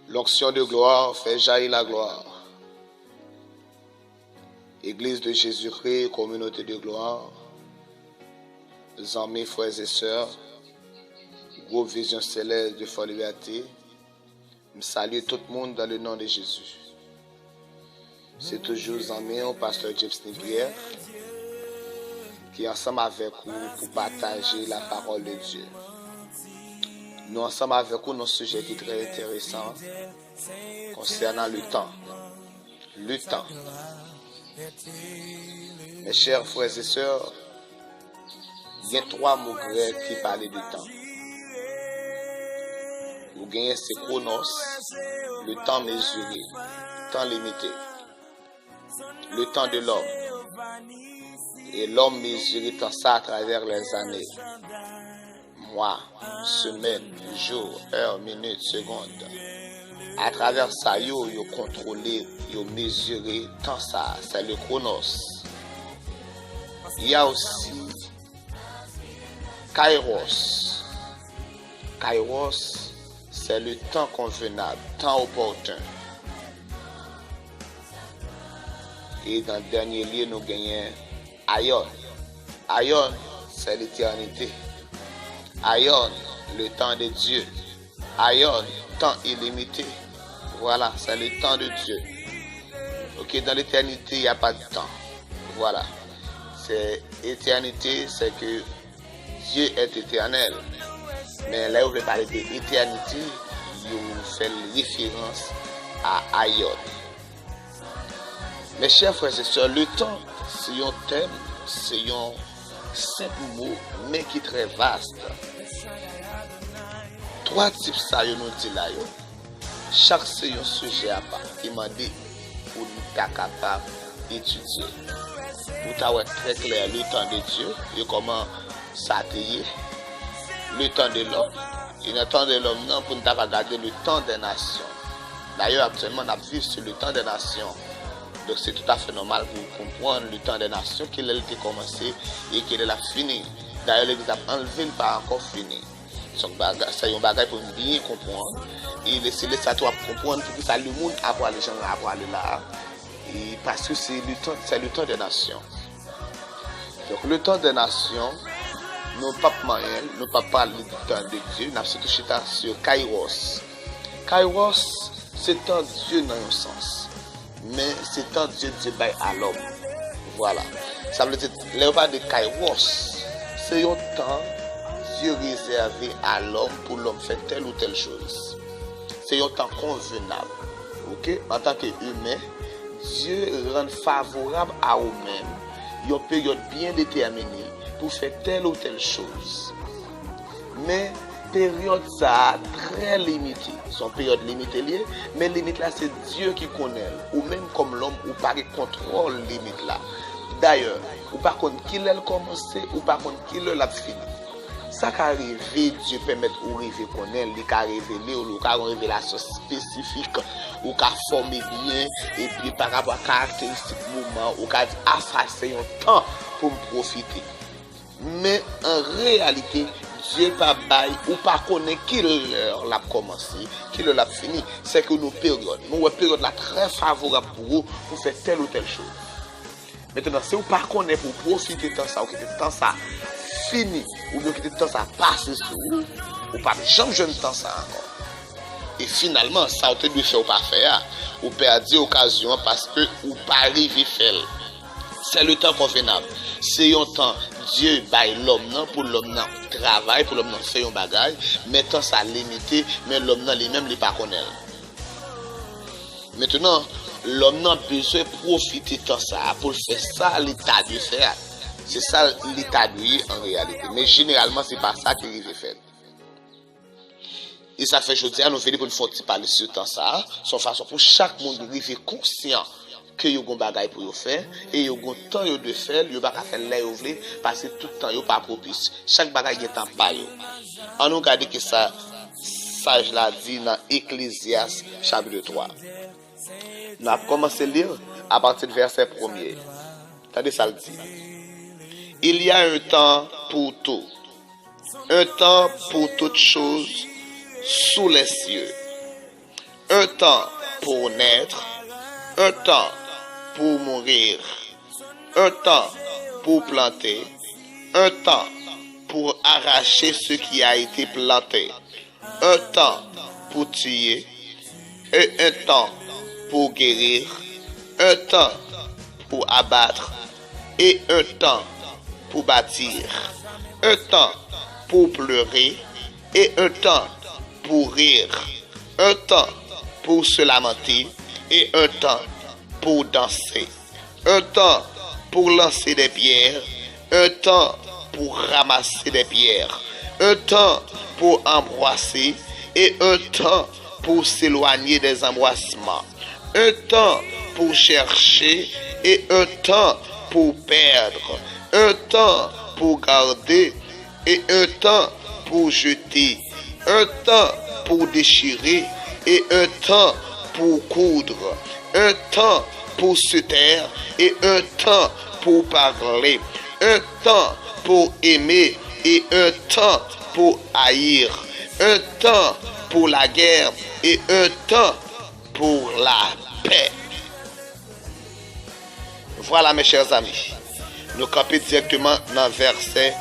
L'onction de gloire fait jaillir la gloire. Église de Jésus-Christ, communauté de gloire, amis, frères et sœurs, groupe Vision Céleste de Foi Liberté, je salue tout le monde dans le nom de Jésus. C'est toujours amis, pasteur James Pierre, qui est ensemble avec vous pour partager la parole de Dieu. Nous ensemble avec vous, notre sujet qui est très intéressant concernant le temps. Le temps. Mes chers frères et sœurs, il y a 3 mots grecs qui parlent du temps. Vous gagnez c'est chronos, le temps mesuré, temps limité, le temps de l'homme. Et l'homme mesure tant ça à travers les années, mois, semaines, jours, heures, minutes, secondes. À travers ça, yo contrôlé, yo mesuré tant ça, c'est le chronos. Il y a aussi kairos. Kairos, c'est le temps convenable, temps opportun. Et dans le dernier lieu, nous gagnons Aion. Aion, c'est l'éternité. Aion, le temps de Dieu. Aion, temps illimité. Voilà, c'est le temps de Dieu. Ok, dans l'éternité, il n'y a pas de temps. Voilà. C'est éternité, c'est que Dieu est éternel. Mais là où je vais parler d'éternité, je fais référence à Aion. Mes chers frères et sœurs, le temps, c'est un thème, c'est un simple mot, mais qui est très vaste. 3 types ça nous dit là. Chaque c'est un sujet à part qui m'a dit pour nous être capable d'étudier. Pour avoir très clair le temps de Dieu et comment ça t'est le temps de l'homme. Et le temps de l'homme, non, pour nous regarder le temps des nations. D'ailleurs, actuellement, on vit sur le temps des nations. Donc c'est tout à fait normal pour comprendre le temps des nations qu'il a commencé et qu'il a fini. D'ailleurs, l'Église a enlevé, pas encore fini. C'est un bagage pour bien comprendre. Et laisser ça toi comprendre pour que ça le monde avoir les gens à aller là. Et parce que c'est le temps des nations. Donc le temps des nations, nos papes moyens, nos pas parler du temps de Dieu, nous avons surtout sur Kairos. Kairos, c'est temps de Dieu dans un sens. Mais c'est temps Dieu bail à l'homme. Voilà. Ça veut dire, le pas de Kairos, c'est un temps Dieu réservé à l'homme pour l'homme faire telle ou telle chose. C'est un temps convenable. Ok? En tant qu'humain, Dieu rend favorable à eux-mêmes une période bien déterminée pour faire telle ou telle chose. Mais période ça très limitée. Son période limitée liée, mais limite là c'est Dieu qui connaît. Ou même comme l'homme, ou pas de contrôle limite là. D'ailleurs, ou par contre qui l'a commencé, ou par contre qui l'a fini. Ça qui arrive, Dieu permet ou arriver connaître, il a révélé ou il a une révélation spécifique, ou il a formé bien, et puis par rapport à caractéristiques moment, ou il a dit ah ça c'est un temps pour me profiter. Mais en réalité, Dieu pas bail ou pas connaît qui l'heure l'a commencé, qui l'a fini. C'est que nos périodes, nous période là très favorable pour vous pour faire telle ou telle chose. Maintenant, si vous pas connaît pour profiter de temps ça, ou que le temps ça fini, ou bien que le temps ça passe sur vous, ou pas jamais jeune temps ça encore. Et finalement, ça vous devez faire ou pas faire, ou perdre occasion parce que ou pas arriver faire. C'est le temps convenable. C'est un temps Dieu bail l'homme non pour l'homme non travail pour l'homme non fait un bagage, mais temps ça limité, mais l'homme non lui-même il pas connaît. Maintenant, l'homme n'a besoin de profiter de temps ça pour faire ça l'état de faire. C'est ça l'état de en réalité. Mais généralement c'est pas ça qui est fait. Et ça fait aujourd'hui à nous venir pour nous parler sur temps ça, son façon pour chaque monde de vivre conscient que yo gon bagay pour yo faire et yo gon temps yo de faire, yo pas faire là yo vle parce que tout temps yo pas propice. Chaque bagay gen temps pa yo. On nous regarder que ça sage l'a dit dans Ecclésiaste chapitre 3. Nous avons commencé à lire à partir du verset 1er. Attendez ça le dit. Il y a un temps pour tout. Un temps pour toutes choses sous les cieux. un temps pour naître, un temps pour mourir, un temps pour planter, un temps pour arracher ce qui a été planté, un temps pour tuer, et un temps pour guérir, un temps pour abattre, et un temps pour bâtir, un temps pour pleurer, et un temps pour rire, un temps pour se lamenter, et un temps pour danser, un temps pour lancer des pierres, un temps pour ramasser des pierres, un temps pour embrasser et un temps pour s'éloigner des embrassements, un temps pour chercher et un temps pour perdre, un temps pour garder et un temps pour jeter, un temps pour déchirer et un temps pour coudre, un temps pour se taire et un temps pour parler, un temps pour aimer et un temps pour haïr, un temps pour la guerre et un temps pour la paix. Voilà mes chers amis, nous campons directement dans verset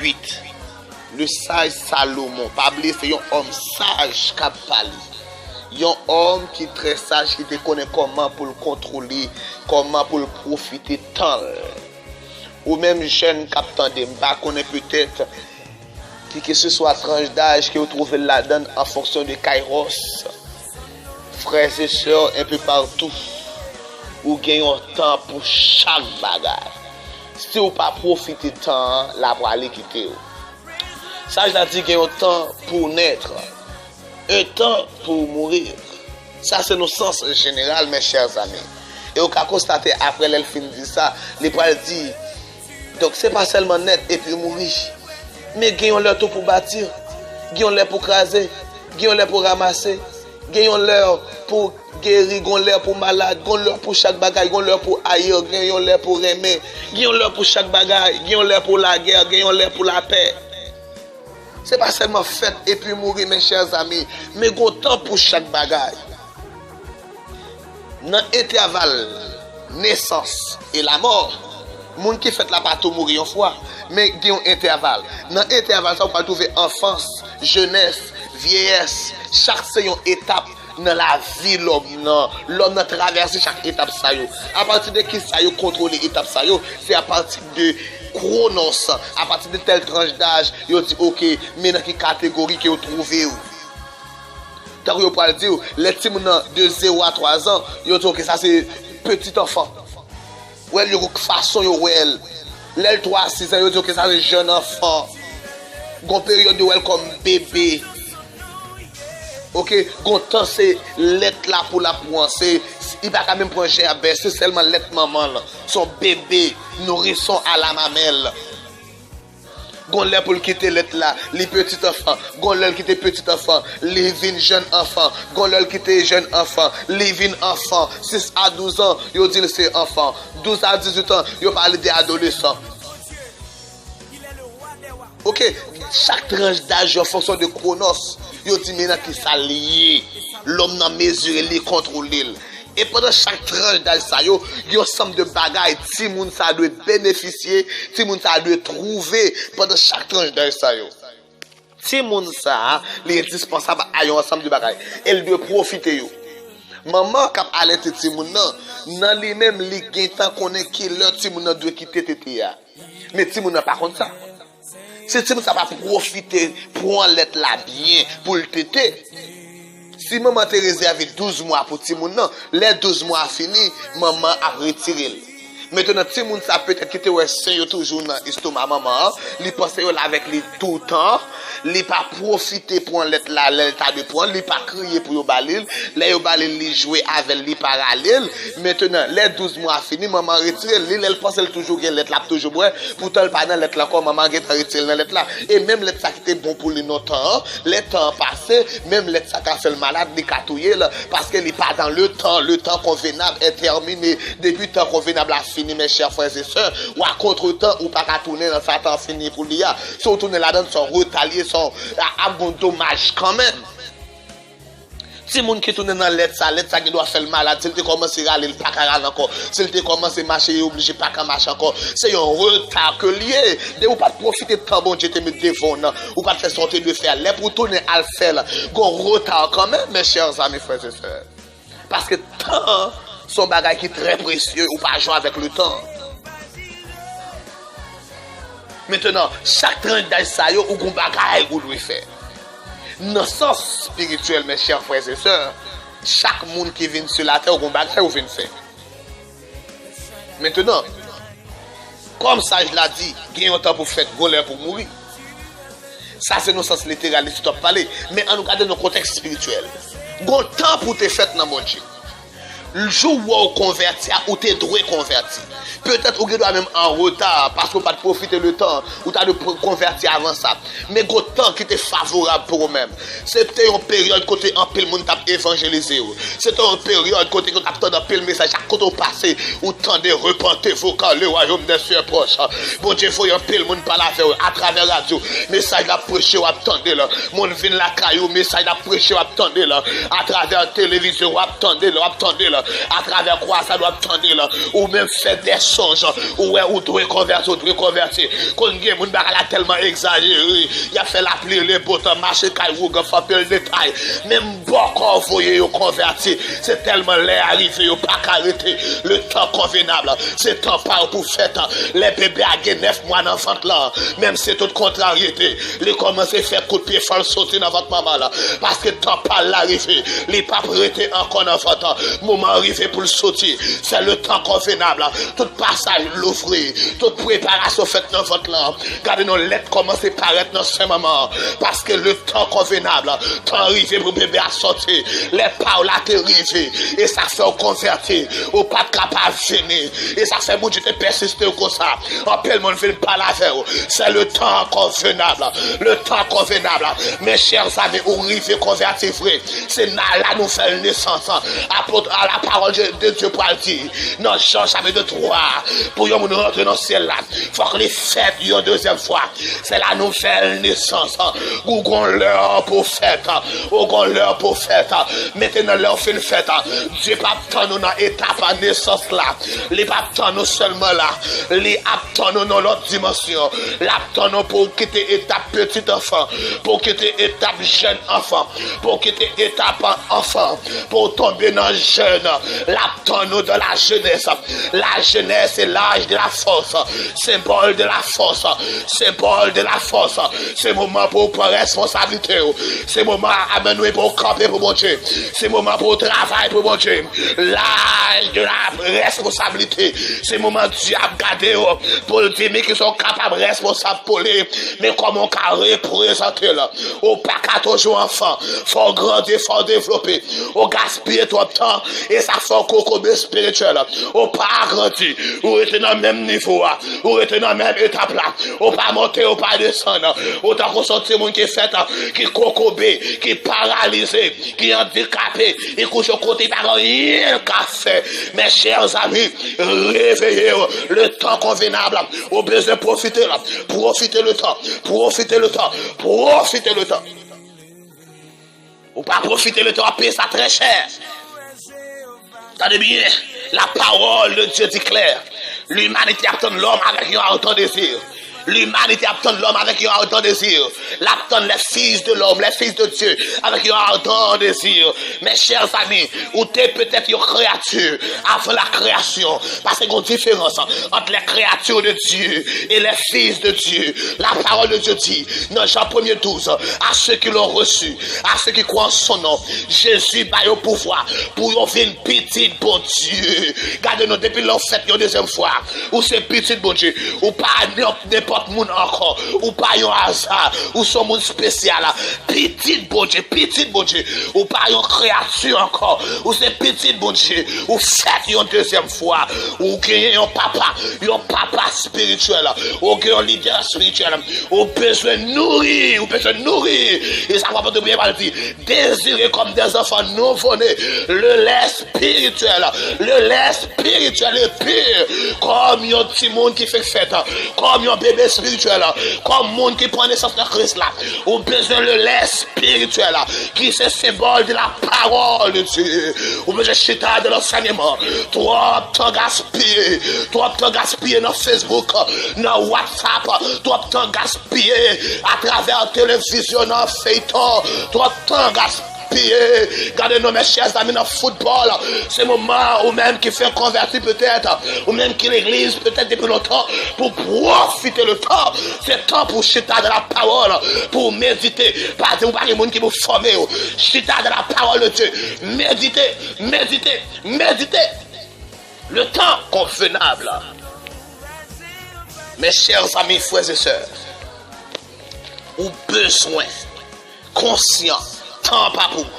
8. Le sage Salomon, pas oublier c'est un homme sage qui a parlé. Un homme qui est très sage, qui te connaît comment pour le contrôler, comment pour le profiter tant. Ou même jeune capitaine de m'a connaît peut-être que ce soit tranche d'âge que vous trouvez là-dedans en fonction de Kairos. Frères et sœurs, un peu partout, ou gagnez un temps pour chaque bagarre. Si vous pas profiter de temps, la pour aller quitter. Ça, je dis qu'il y a un temps pour naître, un temps pour mourir. Ça, c'est nos sens général, mes chers amis. Et on a constaté après l'elfine dit ça, les poils dit, donc c'est pas seulement naître et puis mourir, mais gagnons leur tout pour bâtir, gagnons leur pour craser, gagnons leur pour ramasser, gagnons leur pour guérir, gagnons leur pour malade, gagnons leur pour chaque bagaille, gagnons leur pour haïr, gagnons leur pour aimer, gagnons leur pour chaque bagaille, gagnons leur pour la guerre, gagnons leur pour la paix. C'est pas seulement fait et puis mourir, mes chers amis, mais gagnons temps pour chaque bagaille. Dans l'intervalle, naissance et la mort, moun qui fait la partout mourir une fois, mais il y a un intervalle. Dans l'intervalle, ça, on peut trouver enfance, jeunesse, vieillesse. Chaque c'est une étape dans la vie l'homme. L'homme a traversé chaque étape. Ça, à partir de qui ça contrôler l'étape, c'est à partir de chronos, à partir de telle tranche d'âge, il dit ok, mais dans quelle catégorie que vous trouvez. Tant que vous pouvez dire, les petits de 0 à 3 ans, ils disent que ça c'est petit enfant. Ouais, il y a une façon, les 3 à 6 ans, ils disent que ça c'est jeune enfant. Une période où comme bébé. Ok, quand temps c'est l'être là pour la penser, il va quand même prendre gerbe, c'est seulement l'être maman là, son bébé nourrisson à la mamelle. Gon l'air pour quitter l'être là, les petits enfants, gon l'air quitter petit enfant, les vins jeunes enfants, gon l'air quitter jeune enfant, les vins enfants, 6 à 12 ans, yo dit c'est enfant, 12 à 18 ans, yo parle des adolescents. Ok, chaque tranche d'âge en fonction de chronos, yo dit maintenant qui ça lié, l'homme n'a mesuré, les contrôler. Et pendant chaque tranche d'âge ça yo, il y a un ensemble de bagailles, ti moun ça doit bénéficier, ti moun ça doit trouver pendant chaque tranche d'âge ça yo. Ti moun ça, les indispensables à un ensemble de bagailles, elle doit profiter yo. Maman k'ap alerte ti moun nan li même li gen temps connaît qui l'heure ti moun doit quitter tété ya. Mais ti moun pas comme ça. Si ti moun ça pas profiter prendre l'être là bien pour le tété. Si maman te réservé 12 mois pour ti moun nan, les 12 mois fini, maman a retiré. Maintenant ti moun ça peut-être qui te ouais c'est toujours dans estomac maman, li pense yo avec lui tout le temps, li pas profiter pour l'être là, l'état de prendre, li pas crier pour yo balil, les yo balil li jouer avec li parallèle. Maintenant les 12 mois fini, maman retiré, li elle pense elle toujours que l'être là toujours ouais, pourtant le pas dans l'être là comme maman get retiré dans l'être là et même l'être ça qui était bon pour lui longtemps, les temps passé, même l'être ça quand fait le malade li katouyer parce que li pas dans le temps convenable est terminé, depuis temps convenable a fini mes chers frères et sœurs, ou à contre-temps ou pas qu'à tourner dans ça temps fini pour l'IA, si on tourne là-dedans sont retaliés, sont à bon dommage quand même. Si moun qui tourne dans l'aide ça qui doit faire le malade, s'il te commence à râler, pas qu'à râler encore. S'il te commence à marcher, il est obligé pas qu'à marcher encore. C'est un retard que lié. De ou pas profiter de temps bon Dieu te met devant, ou pas faire sortir de faire. Les pour tourner à le faire, gon retard quand même, mes chers amis, frères et sœurs. Parce que temps, son bagage qui est très précieux, ou pas jouer avec le temps. Maintenant, chaque 30 d'âge ça yo, ou gon bagage ou doit faire. Dans le sens spirituel, mes chers frères et sœurs, chaque monde qui vient sur la terre, ou gon bagage ou vient faire. Maintenant, comme ça je l'ai dit, il y a un temps pour faire goler pour mourir. Ça c'est dans le sens littéral, si tu parler. Mais en nous regardant dans le contexte spirituel, il y a un temps pour te faire dans mon Dieu. Le jour où on convertit, ou tu dois convertir. Peut-être que tu dois même en retard parce qu'on pas profiter le temps ou tu as de convertir avant ça. Mais le temps qui est favorable pour eux-mêmes. C'était une période côté en pile monde t'a évangélisé. C'était une période côté qu'on t'attend un pile message à côté passé ou temps de repentir vocal le royaume des cieux proche. Bon Dieu faut un pile monde parler à travers la radio. Message à prêcher ou attendre là. Monde vient la caillou message à prêcher ou attendre là. À travers la télévision ou attendre là. À travers quoi ça doit attendre là. Ou même faire des songe ou doit convertir quand il y a moun bagala tellement exagéré il a fait l'appeler les boutons marcher caillou faire le détail même beaucoup voyez yo convertir c'est tellement l'air arrivé yo pas arrêter le temps convenable c'est temps pas pour fête les bébés a 9 mois dans ventre là même c'est toute contrariété les commencer faire coup de pied faut sauter dans votre maman là parce que temps pas l'arriver les pas prêter encore dans votre moment arrivé pour le sauter c'est le temps convenable tout passage l'offrir, toute préparation faite dans votre langue. Gardez nos lettres commencer à paraître dans ce moment. Parce que le temps convenable, temps arrivé pour bébé à sortir. Les paroles à arriver. Et ça fait convertir. Ou pas de capable de venir. Et ça fait bon Dieu te persister comme ça. En plein monde ne veut pas la faire. C'est le temps convenable. Le temps convenable. Mes chers amis, ou arriver convertir frère. C'est là nous faire une naissance. À la parole de Dieu pour le dire. Non, Jean chapitre 3. Pour nous rentrer dans ce ciel là, il faut que les fêtes une deuxième fois. C'est la nouvelle naissance. Ou qu'on l'heure pour fête. Ou qu'on l'heure pour fête. Maintenant l'heure fait une fête. Dieu pas attend nous dans l'étape de naissance là. Il pas attend nous seulement là. Il attend nous dans l'autre dimension. Il attend nous pour quitter étape petit enfant. Pour quitter étape jeune enfant. Pour quitter étape enfant. Pour tomber dans jeune. Il attend nous dans la jeunesse. La jeunesse c'est l'âge de la force, symbole de la force, symbole de la force. C'est le moment pour prendre responsabilité. C'est le moment à mener pour camper pour mon Dieu. C'est le moment pour travailler pour mon Dieu. L'âge de la responsabilité. C'est le moment de Dieu à garder pour le dire qu'ils sont capables de responsables pour les. Mais comment on peut représenter là? Au pas qu'à toujours enfant. Faut grandir, faut développer. Au gaspiller tout le temps et ça fait un cocobé spirituel. Au pas grandir. Ou était dans le même niveau, ou était dans la même étape là, ou pas monter, ou pas descendre, autant qu'on sortit mon qui est fait, qui est cocobé, qui est paralysé, qui est handicapé, et couche au côté par rien qu'à faire. Mes chers amis, réveillez le temps convenable, au besoin de profiter là, profitez le temps, profitez le temps, profitez le temps. Ou pas profiter le temps, payer ça très cher. Attendez bien, la parole de Dieu dit clair. L'humanité attend l'homme avec un ardent désir. L'humanité attend l'homme avec un ardent désir. L'attend les fils de l'homme, les fils de Dieu, avec un ardent désir. Mes chers amis, ou t'es peut-être une créature avant la création. Parce qu'il y a une différence entre les créatures de Dieu et les fils de Dieu. La parole de Dieu dit, dans Jean 1er 12, à ceux qui l'ont reçu, à ceux qui croient en son nom, Jésus a le pouvoir pour une petite bon Dieu. Gardez-nous depuis l'on fait une deuxième fois. Ou c'est petit bon Dieu, ou pas n'importe monde encore, ou pas un hasard, ou son monde spécial, petit bon Dieu, ou pas une créature encore, ou c'est petit bon Dieu, ou faites une deuxième fois, ou gagnez un papa spirituel, ou gagnez un leader spirituel, ou besoin de nourrir, et ça va pas te bien mal dire, désirer comme des enfants nouveau-nés, le lait spirituel est pur, comme un petit monde qui fait fête, comme un bébé lait spirituel. Comme monde qui prend naissance de Christ là. Ou besoin de lait spirituel qui est symbole de la parole de Dieu. Ou besoin de chita de l'enseignement. Trop temps gaspillé. Trop temps gaspillé dans Facebook, dans WhatsApp. Trop temps gaspillé à travers la télévision, dans feuilleton. Trop temps gaspillé. Gardez-nous mes chers amis dans le football. C'est le moment où même qui fait convertir peut-être, ou même qui l'église peut-être depuis longtemps, pour profiter le temps. C'est temps pour chita de la parole, pour méditer. Pas de pas les gens qui vous former. Chita de la parole de Dieu. Méditer, méditer, méditer. Le temps convenable. Mes chers amis, frères et sœurs, ou besoin conscient. Temps pas pour vous.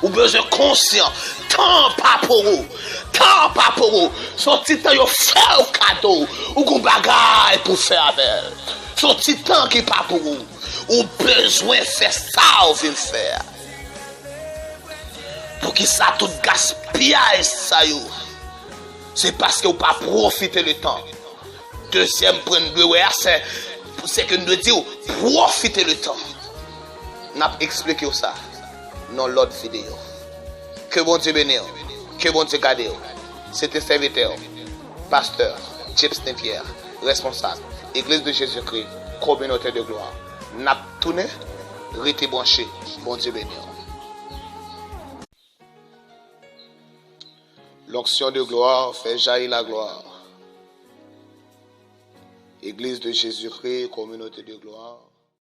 Ou besoin conscient. Temps pas pour vous. Temps pas pour vous. Son petit temps, vous fait un cadeau. Ou qu'on bagaille pour faire avec. Son petit temps qui pas pour vous. Ou besoin faire ça ou vient faire. Pour qui ça tout gaspillage ça yo. C'est parce que vous pas profiter le temps. Deuxième point de vue, c'est que nous disons profiter le temps. N'a expliqué ça dans l'autre vidéo. Que bon Dieu bénisse, que bon Dieu garde. C'était serviteur, pasteur, Chips Saint-Pierre, responsable, Église de Jésus-Christ, communauté de gloire. N'a tourné, restez branché, bon Dieu bénisse. L'onction de gloire fait jaillir la gloire. Église de Jésus-Christ, communauté de gloire.